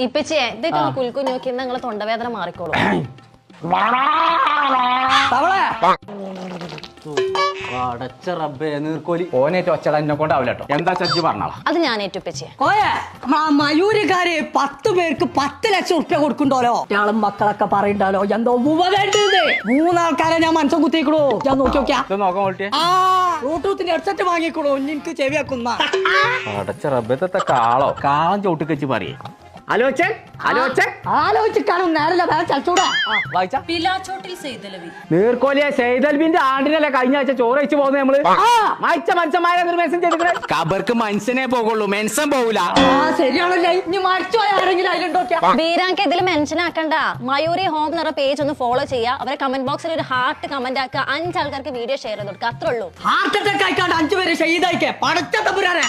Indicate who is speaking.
Speaker 1: ഇപ്പച്ചേ ഇതൊക്കെ കുൽക്കുഞ്ഞു നോക്കി നിങ്ങളെ തൊണ്ടവേദന മാറിക്കോളൂ.
Speaker 2: അടച്ച റബ്ബേ നീർക്കോലി ഓനേറ്റ് ഒച്ചട എന്നെ കൊണ്ടാവില്ല കേട്ടോ. എന്താ ചജ്ജി പറഞ്ഞാളാ
Speaker 1: അത് ഞാൻ ഏറ്റുപ്പച്ചേ.
Speaker 3: മയൂരുകാര് 10 പേർക്ക് 10 ലക്ഷം ഉറുപ്പ്യ കൊടുക്കണ്ടോലോ. ഞാളും മക്കളൊക്കെ പറയണ്ടല്ലോ എന്തോ വേണ്ടത്. 3 ആൾക്കാരെ ഞാൻ മനസ്സം കുത്തിക്കണോ. ഞാൻ നോക്കി നോക്കിയാ
Speaker 2: നോക്കാൻ വേണ്ടിയ
Speaker 3: ബ്ലൂടൂത്തിന്റെ ഹെഡ്സെറ്റ് വാങ്ങിക്കണോ. എനിക്ക് ചെവിയാക്കുന്ന
Speaker 2: അടച്ച റബ്ബത്തെ കാളം ചോട്ട് വെച്ച് പറയേ.
Speaker 3: ആലോചിക്കാനും നേരല്ല വേറെ ചച്ചൂടാ.
Speaker 2: നീർക്കോലിയ സെയ്തൽബിന്റെ ആണ്ടിനല്ലേ കഴിഞ്ഞ ആഴ്ച ചോറ് വെച്ച് പോകുന്നത് നമ്മള്. മരിച്ച മനുഷ്യന്മാരെ നിർമ്മിസം ചെയ്തിട്ട് കബർക്ക് മനുഷ്യനെ പോകുള്ളൂ, മെൻഷൻ പോകൂല.
Speaker 3: ശരിയാണല്ലേ. ഇനി മരിച്ചോ ആരെങ്കിലും അതിലുണ്ടോക്കിയാ.
Speaker 1: ബീരാങ്ക് ഇതിൽ മെൻഷൻ ആക്കണ്ട. മയൂരി ഹോം എന്ന പേജ് ഒന്ന് ഫോളോ ചെയ്യുക. അവരെ കമന്റ് ബോക്സിൽ ഒരു ഹാർട്ട് കമന്റ് ആക്കുക. 5 ആൾക്കാർക്ക് വീഡിയോ ഷെയർ ചെയ്ത് കൊടുക്കുക. അത്രേ ഉള്ളൂ.
Speaker 3: ഹാർട്ട് അറ്റാക്ക് ആയിക്കാണ്ട് 5 പേര് ഷഹീദായിക്കേ. പടച്ച തമ്പുരാനെ.